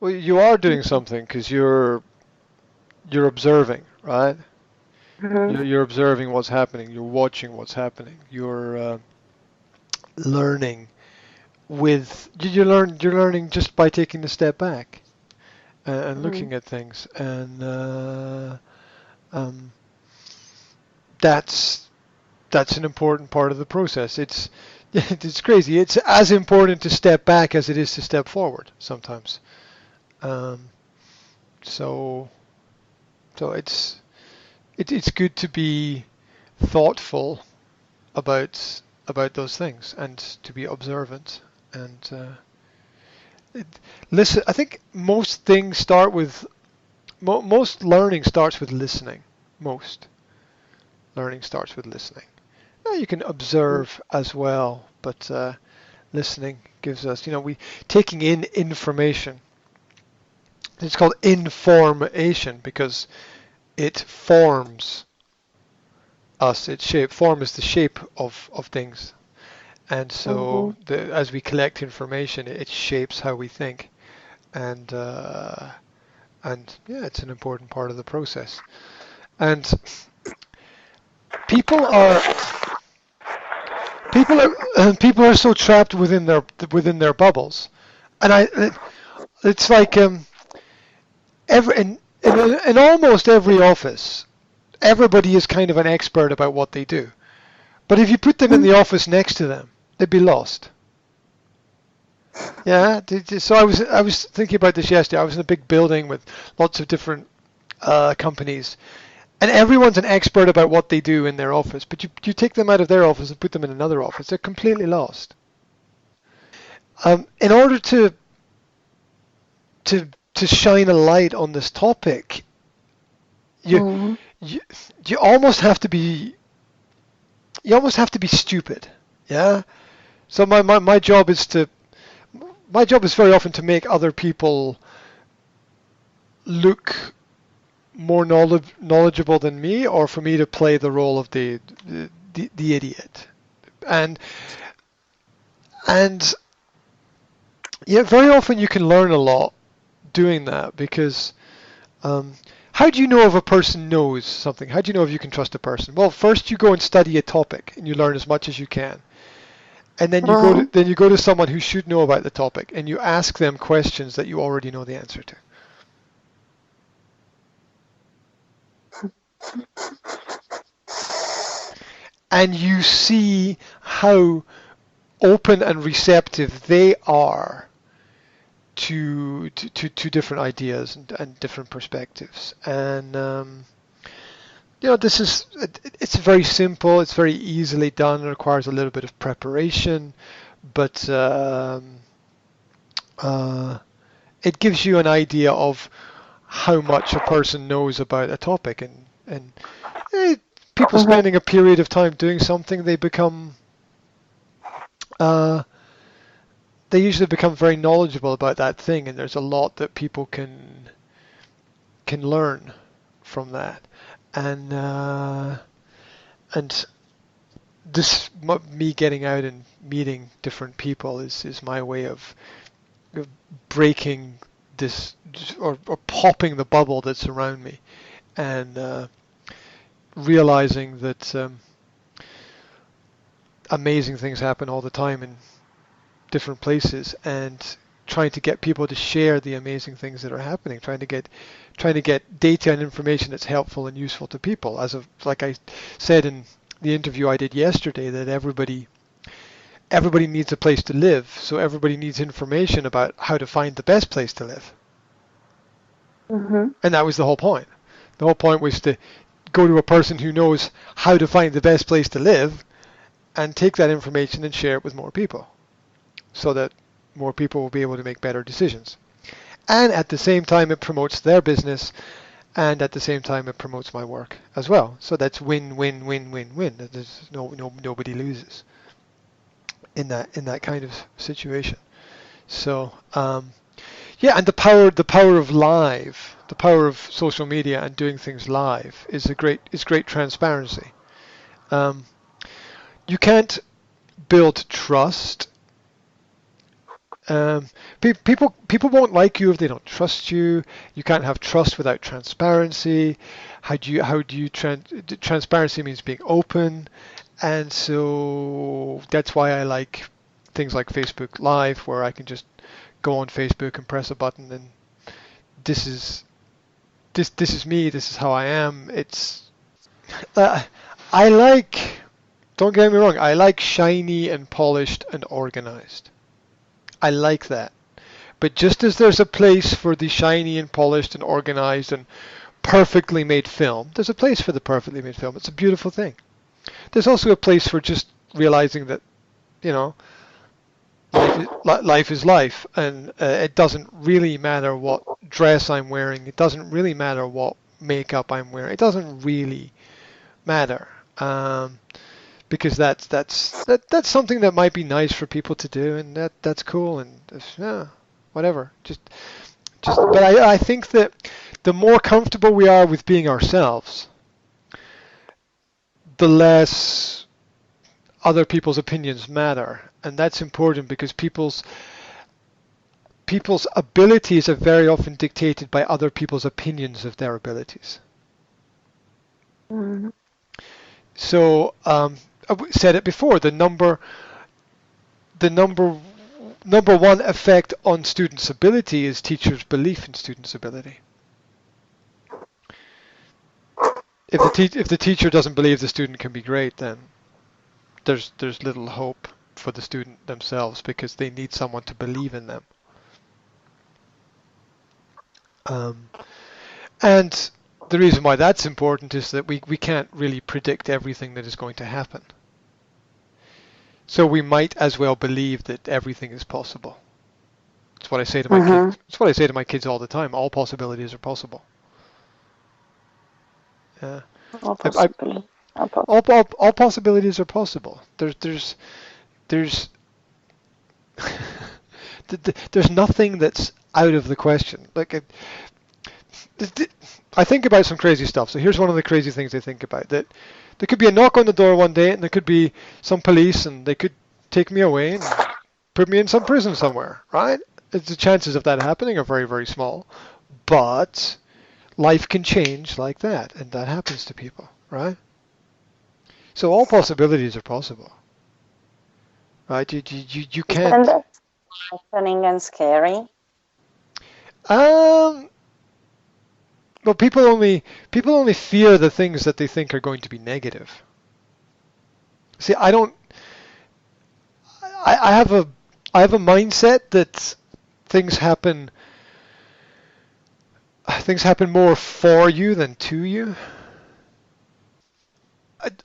Well, you are doing something because you're observing, right? Mm-hmm. You're observing what's happening. You're watching what's happening. You're learning you're learning just by taking the step back and Mm-hmm. looking at things, and um, that's that's an important part of the process. It's it's crazy. It's as important to step back as it is to step forward sometimes. Um, so so it's good to be thoughtful about those things and to be observant and it, listen. I think most things start with most learning starts with listening. Most learning starts with listening. You can observe as well, but listening gives us, we taking in information. It's called information because it forms us. Form is the shape of things, and so Mm-hmm. as we collect information, it shapes how we think, and yeah, it's an important part of the process. And people are people are so trapped within their bubbles, and it's like every in almost every office, everybody is kind of an expert about what they do. But if you put them in the office next to them, they'd be lost. Yeah. So I was thinking about this yesterday. I was in a big building with lots of different companies, and everyone's an expert about what they do in their office. But you take them out of their office and put them in another office, they're completely lost. In order to shine a light on this topic, you Mm-hmm. you you almost have to be you almost have to be stupid. Yeah. So my job is to my job is very often to make other people look more knowledgeable than me, or for me to play the role of the idiot. And and yeah, very often you can learn a lot doing that because how do you know if a person knows something? How do you know if you can trust a person? Well, first you go and study a topic and you learn as much as you can. And Mm-hmm. then you go to someone who should know about the topic and you ask them questions that you already know the answer to. And you see how open and receptive they are to different ideas and different perspectives. And this is it's very simple. It's very easily done. It requires a little bit of preparation, but uh, it gives you an idea of how much a person knows about a topic. And eh, people Mm-hmm. spending a period of time doing something, uh, they usually become very knowledgeable about that thing, and there's a lot that people can learn from that. And and this me getting out and meeting different people is my way of breaking this or popping the bubble that's around me and realizing that amazing things happen all the time in different places and trying to get people to share the amazing things that are happening, trying to get data and information that's helpful and useful to people. Like I said in the interview I did yesterday, that everybody needs a place to live, so everybody needs information about how to find the best place to live. Mm-hmm. And that was the whole point. The whole point was to go to a person who knows how to find the best place to live and take that information and share it with more people so that more people will be able to make better decisions. And at the same time, it promotes their business, and at the same time, it promotes my work as well. So that's win, win, win, win, win. There's nobody loses in that kind of situation. So yeah, and the power of live, the power of social media and doing things live is great transparency. Um, you can't build trust Um, people won't like you if they don't trust you. You can't have trust without transparency. Transparency means being open, and so that's why I like things like Facebook Live, where I can just go on Facebook and press a button, and this is this is me. This is how I am. It's uh, I like. Don't get me wrong. I like shiny and polished and organized. I like that. But just as there's a place for the shiny and polished and organized and perfectly made film, there's a place for the perfectly made film. It's a beautiful thing. There's also a place for just realizing that, you know, life is life, and it doesn't really matter what dress I'm wearing. It doesn't really matter what makeup I'm wearing. It doesn't really matter. Because that's something that might be nice for people to do, and that's cool, and yeah, whatever. But I think that the more comfortable we are with being ourselves, the less other people's opinions matter, and that's important because people's abilities are very often dictated by other people's opinions of their abilities. Mm-hmm. So I said it before. The number one effect on students' ability is teachers' belief in students' ability. If the teacher doesn't believe the student can be great, then there's little hope for the student themselves because they need someone to believe in them. Um, and the reason why that's important is that we can't really predict everything that is going to happen. So we might as well believe that everything is possible. That's what I say to my kids. Mm-hmm. That's what I say to my kids all the time. All possibilities are possible. Yeah. All I, possibly. All all possibilities are possible. There's there's nothing that's out of the question. I think about some crazy stuff. So here's one of the crazy things I think about. That there could be a knock on the door one day, and there could be some police, and they could take me away and put me in some prison somewhere, right? The chances of that happening are very, very small. But life can change like that, and that happens to people, right? So all possibilities are possible, right? You Isn't can't. that frightening and scary? Um, well, people only fear the things that they think are going to be negative. See, I don't. I have a mindset that things happen things happen more for you than to you.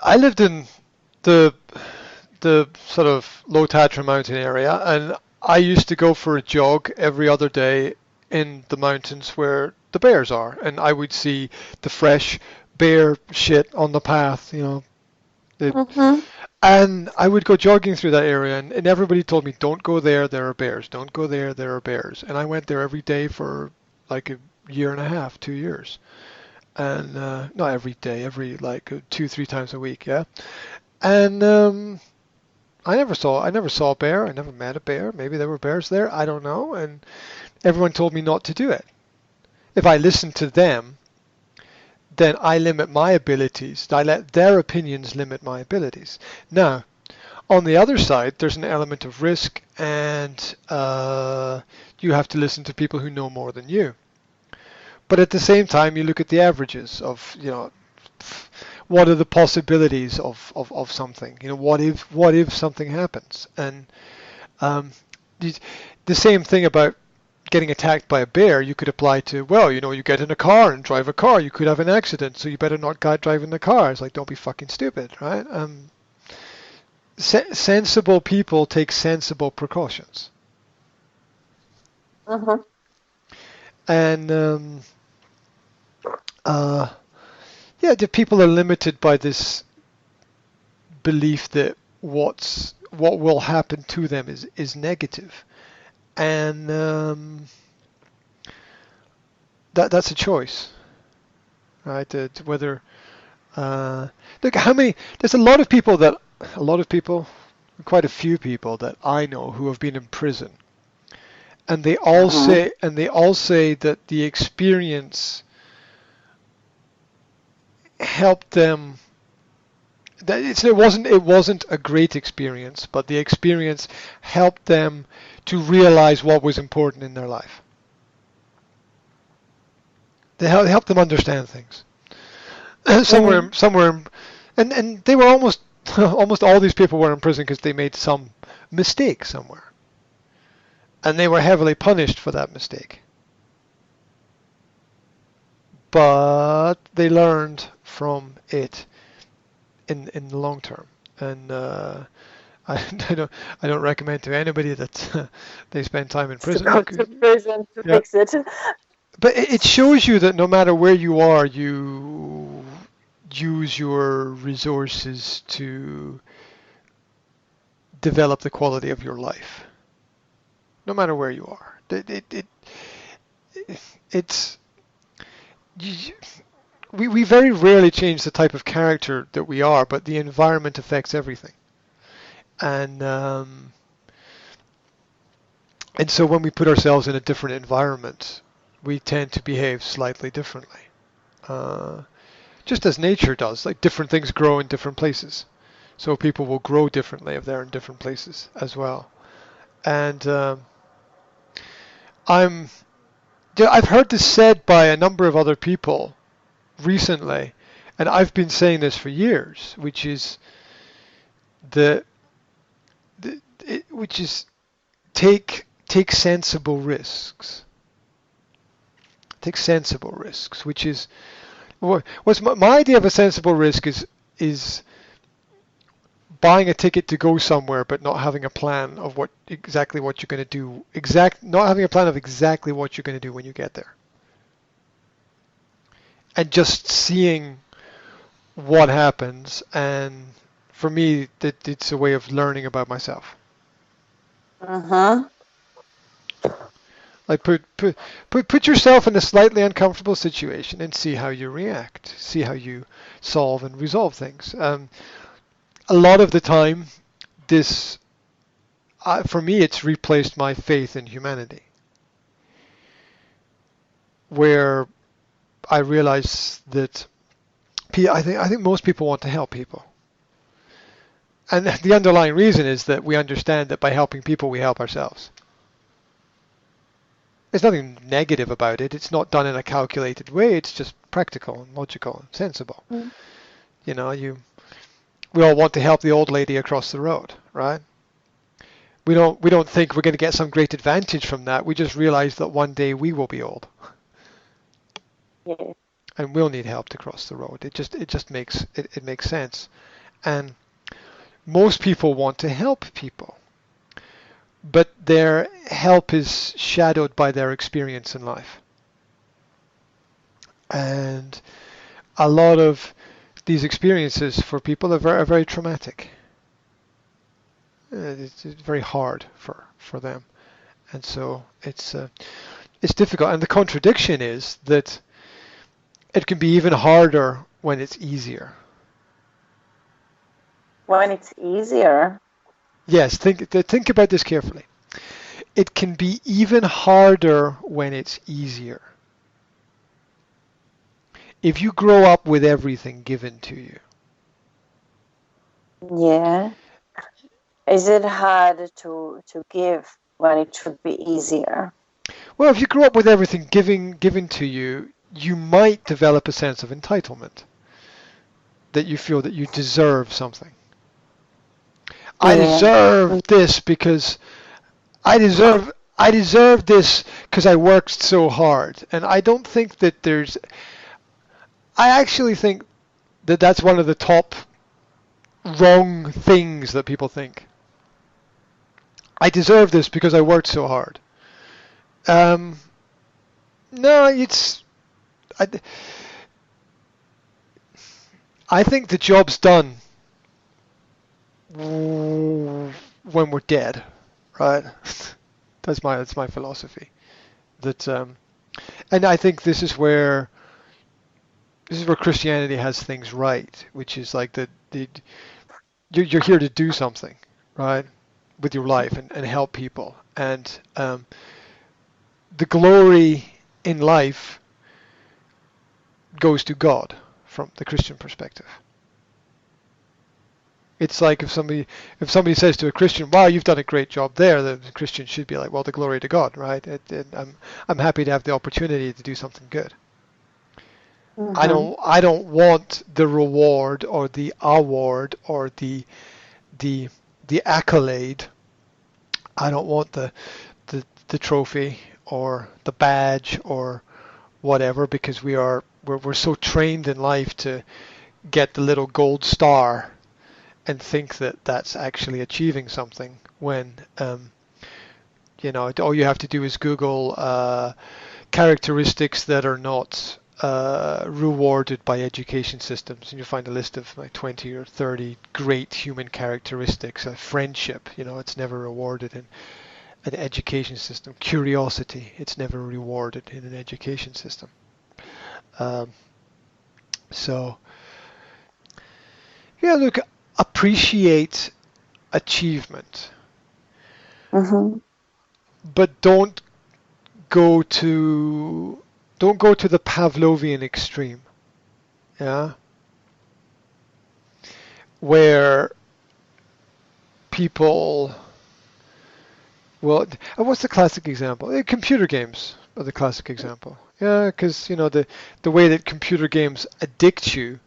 I lived in the the sort of low Tatra mountain area, and I used to go for a jog every other day in the mountains where the bears are, and I would see the fresh bear shit on the path, you know. Mm-hmm. And I would go jogging through that area, and everybody told me, "Don't go there. There are bears. Don't go there. There are bears." And I went there every day for like a year and a half, 2 years, and not every day, every like 2, 3 times a week, yeah. And I never saw a bear. I never met a bear. Maybe there were bears there. I don't know. And everyone told me not to do it. If I listen to them, then I limit my abilities. I let their opinions limit my abilities. Now, on the other side, there's an element of risk, and you have to listen to people who know more than you. But at the same time, you look at the averages of, you know, what are the possibilities of something? You know, what if something happens? And um, the same thing about getting attacked by a bear, you could apply to, well, you know, you get in a car and drive a car, you could have an accident, so you better not go driving the car. It's like, don't be fucking stupid, right? Sensible people take sensible precautions. Mm-hmm. And uh, yeah, the people are limited by this belief that what will happen to them is negative, and that's a choice, right? Whether look how many there's a lot of people, quite a few people that I know who have been in prison and they all Uh-huh. say that the experience helped them. That it wasn't a great experience, but the experience helped them to realize what was important in their life. They helped them understand things. Mm. Somewhere, and they were almost almost all these people were in prison because they made some mistake somewhere, and they were heavily punished for that mistake. But they learned from it in the long term, and I, I don't recommend to anybody that they spend time in To prison. go to prison to Yeah, fix it. but it shows you that no matter where you are, you use your resources to develop the quality of your life, no matter where you are. It's you, we very rarely change the type of character that we are, but the environment affects everything. And and so when we put ourselves in a different environment, we tend to behave slightly differently. Uh, just as nature does, like different things grow in different places. So people will grow differently if they're in different places as well. And I'm, yeah, I've heard this said by a number of other people recently, and I've been saying this for years, which is the, which is take sensible risks. Take sensible risks, which is what's my idea of a sensible risk is buying a ticket to go somewhere but not having a plan of exactly what you're going to do, not having a plan of exactly what you're going to do when you get there, and just seeing what happens. And for me, it's a way of learning about myself. Uh-huh. Like put yourself in a slightly uncomfortable situation and see how you react, see how you solve and resolve things. A lot of the time, this for me, it's replaced my faith in humanity, where I realize that I think most people want to help people, and the underlying reason is that we understand that by helping people, we help ourselves. There's nothing negative about it. It's not done in a calculated way. It's just practical and logical and sensible. Mm. You know, we all want to help the old lady across the road, right? We don't think we're going to get some great advantage from that. We just realize that one day we will be old Yeah. and we'll need help to cross the road. It just makes sense. And most people want to help people, but their help is shadowed by their experience in life. And a lot of these experiences for people are very traumatic. It's very hard for them, and so it's difficult. And the contradiction is that it can be even harder when it's easier. When it's easier. Yes, think about this carefully. It can be even harder when it's easier. If you grow up with everything given to you, Yeah. Is it hard to give when it should be easier? well, if you grow up with everything given to you, you might develop a sense of entitlement that you feel that you deserve something. I Yeah. deserve this because I deserve this because I worked so hard. And I don't think that I actually think that that's one of the top wrong things that people think. I deserve this because I worked so hard. Um, no, I, I think the job's done when we're dead, right? That's my philosophy. That and I think this is where Christianity has things right, which is like you're here to do something, right, with your life and help people. And the glory in life goes to God from the Christian perspective. It's like if somebody says to a Christian, "Wow, you've done a great job there," the Christian should be like, "Well, the glory to God, right? I'm happy to have the opportunity to do something good. Mm-hmm. I don't want the reward or the award or the the accolade. I don't want the trophy or the badge or whatever, because we're so trained in life to get the little gold star and think that that's actually achieving something, when all you have to do is Google characteristics that are not rewarded by education systems, and you find a list of like 20 or 30 great human characteristics. Friendship, it's never rewarded in an education system. Curiosity, it's never rewarded in an education system. Um, so, yeah, look, appreciate achievement, Mm-hmm. but go to the Pavlovian extreme, yeah, where people, well, what's the classic example? Computer games are the classic example. Yeah, because the way that computer games addict you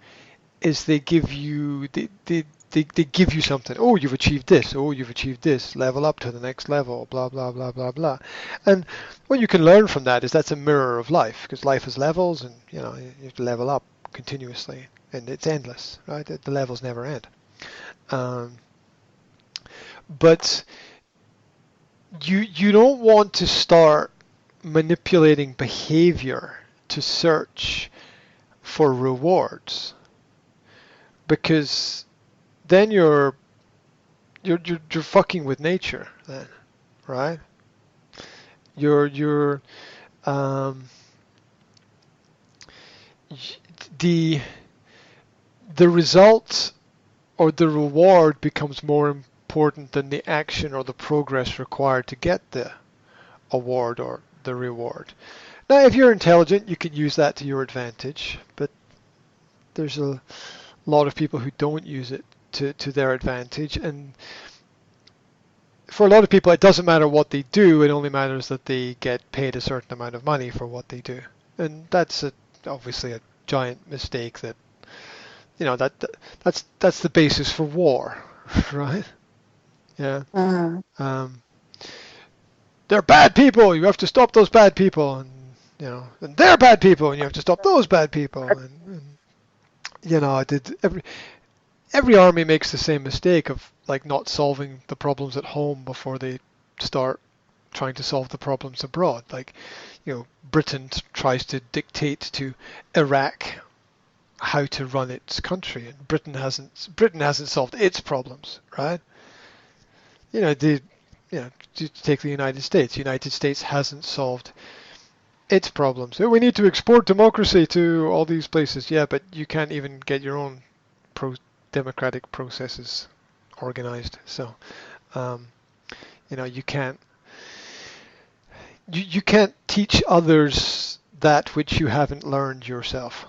is they give you something. Oh, you've achieved this. Oh, you've achieved this. Level up to the next level. Blah blah blah blah blah. And what you can learn from that is that's a mirror of life, because life has levels, and you have to level up continuously, and it's endless, right? The levels never end. Um, but you don't want to start manipulating behavior to search for rewards, because then you're fucking with nature then, right? You're um, the the result or the reward becomes more important than the action or the progress required to get the award or the reward. Now, if you're intelligent, you can use that to your advantage, but there's a lot of people who don't use it to their advantage, and for a lot of people, it doesn't matter what they do. It only matters that they get paid a certain amount of money for what they do, and that's obviously a giant mistake. That's the basis for war, right? Yeah. Mm-hmm. Um, they're bad people. You have to stop those bad people, and they're bad people, and you have to stop those bad people, and every army makes the same mistake of like not solving the problems at home before they start trying to solve the problems abroad. Like, Britain tries to dictate to Iraq how to run its country, and Britain hasn't solved its problems, right? The to take the United States. The United States hasn't solved its problems. We need to export democracy to all these places. Yeah, but you can't even get your own democratic processes organized. So, um, you can't teach others that which you haven't learned yourself.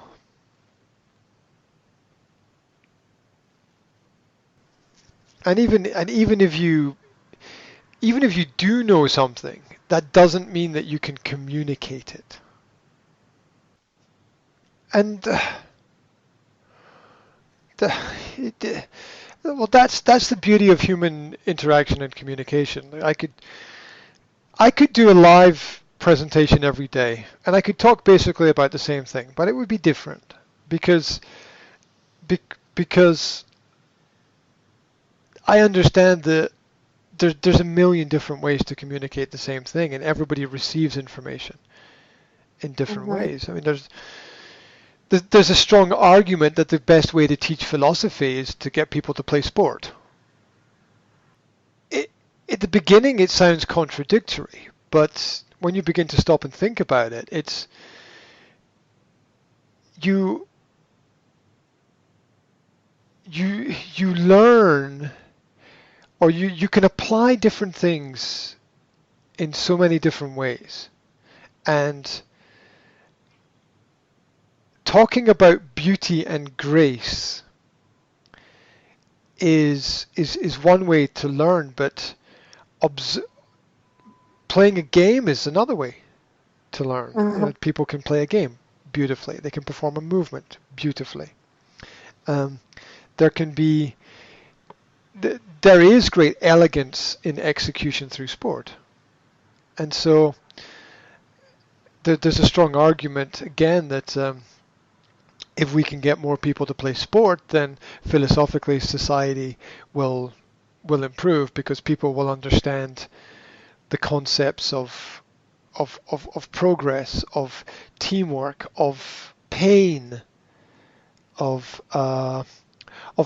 And even if you do know something, that doesn't mean that you can communicate it. And the, well, that's the beauty of human interaction and communication. I could do a live presentation every day, and I could talk basically about the same thing, but it would be different because because I understand that there's a million different ways to communicate the same thing, and everybody receives information in different Mm-hmm. ways. I mean, there's a strong argument that the best way to teach philosophy is to get people to play sport. It, at the beginning, it sounds contradictory, but when you begin to stop and think about it, it's you you learn, or you can apply different things in so many different ways. And talking about beauty and grace is one way to learn, but obs- playing a game is another way to learn. People can play a game beautifully. They can perform a movement beautifully. There can be there is great elegance in execution through sport, and so there's a strong argument again that if we can get more people to play sport, then philosophically society will improve because people will understand the concepts of progress, of teamwork, of pain, of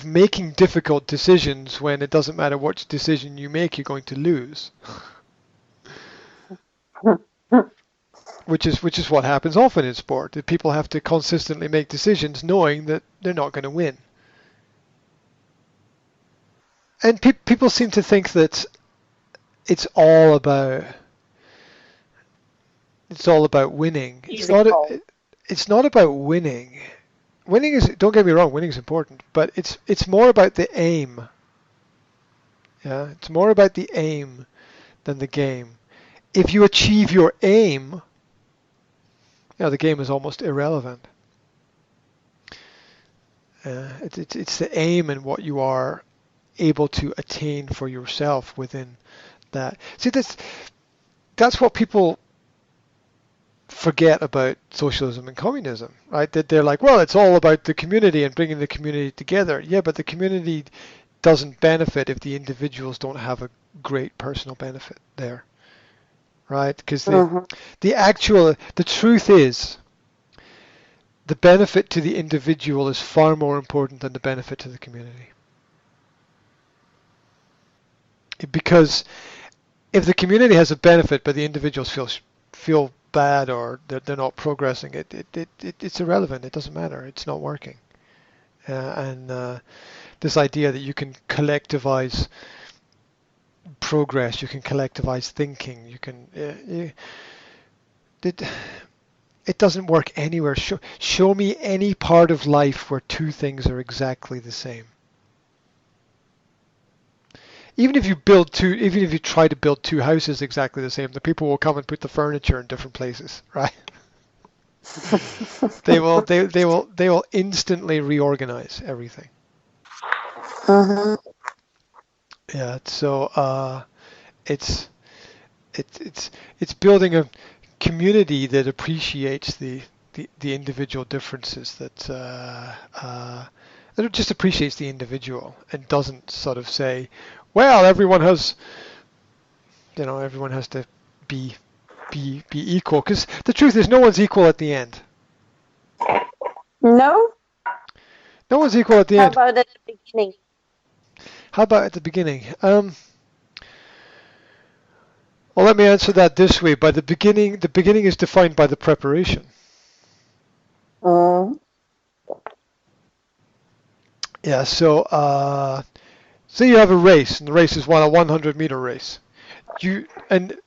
making difficult decisions when it doesn't matter which decision you make, you're going to lose. Which is what happens often in sport. That people have to consistently make decisions knowing that they're not going to win. And people seem to think that it's all about winning. It's not about winning. Winning is, don't get me wrong, winning is important, but it's more about the aim. Yeah, it's more about the aim than the game. If you achieve your aim, the game is almost irrelevant. It's the aim and what you are able to attain for yourself within that. See, that's what people forget about socialism and communism, right? That they're like, well, it's all about the community and bringing the community together. Yeah, but the community doesn't benefit if the individuals don't have a great personal benefit there, right? Because the truth is, the benefit to the individual is far more important than the benefit to the community. Because if the community has a benefit but the individuals feel bad or they're not progressing, it's irrelevant. It doesn't matter. It's not working. And this idea that you can collectivize progress, you can collectivize thinking, you can it doesn't work anywhere. Show me any part of life where two things are exactly the same. Even if you try to build two houses exactly the same, the people will come and put the furniture in different places, right? They will instantly reorganize everything. Yeah, so it's building a community that appreciates the individual differences, that just appreciates the individual and doesn't sort of say, well, everyone has to be equal, because the truth is no one's equal at the end. No? No one's equal at the end. How about at the beginning? How about at the beginning? Well, let me answer that this way. By the beginning is defined by the preparation. Yeah, so say you have a race, and the race is a 100-meter race. And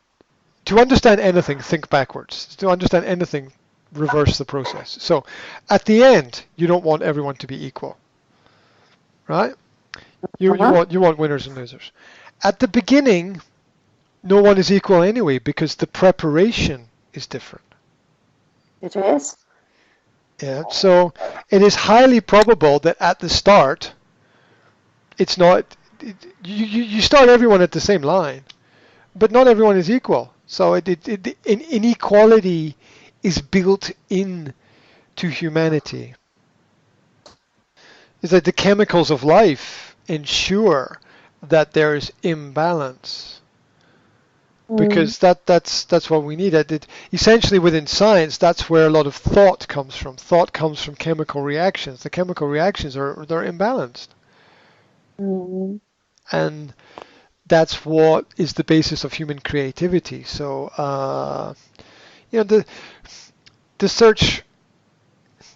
to understand anything, think backwards. To understand anything, reverse the process. So at the end, you don't want everyone to be equal, right? You want winners and losers. At the beginning, no one is equal anyway because the preparation is different. It is. Yeah, so it is highly probable that at the start, it's not. You start everyone at the same line, but not everyone is equal. So inequality is built in to humanity. Is that the chemicals of life ensure that there is imbalance, because that's what we need. Essentially, within science, that's where a lot of thought comes from. Thought comes from chemical reactions. The chemical reactions they're imbalanced, and that's what is the basis of human creativity. So the search,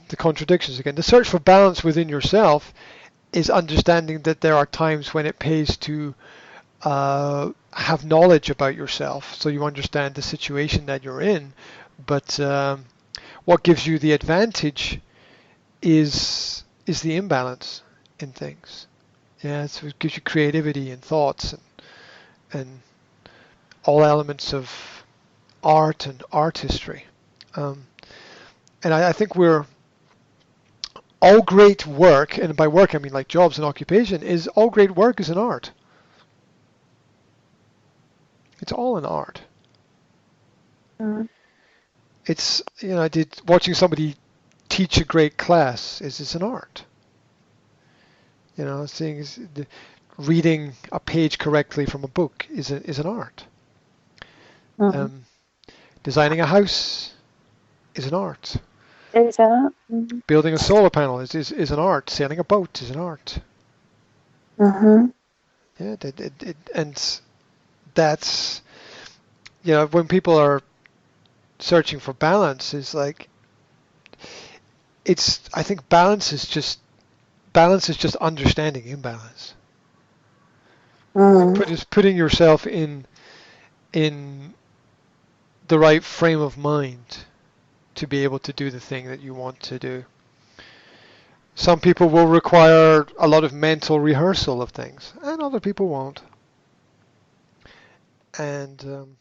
the contradictions again. The search for balance within yourself is understanding that there are times when it pays to have knowledge about yourself, so you understand the situation that you're in, But what gives you the advantage is the imbalance in things. Yeah, so it gives you creativity and thoughts and all elements of art and artistry. Um, and I think we're all great work, and by work I mean like jobs and occupation, is all great work is an art. It's all an art. Mm. It's I did watching somebody teach a great class is an art. Seeing reading a page correctly from a book is an art. Mm. Um, Designing a house is an art. Is that? Mm-hmm. Building a solar panel is an art. Sailing a boat is an art. Mm-hmm. Yeah, and that's when people are searching for balance, is like it's. I think balance is just understanding imbalance. Mm. Putting yourself in the right frame of mind to be able to do the thing that you want to do. Some people will require a lot of mental rehearsal of things, and other people won't. And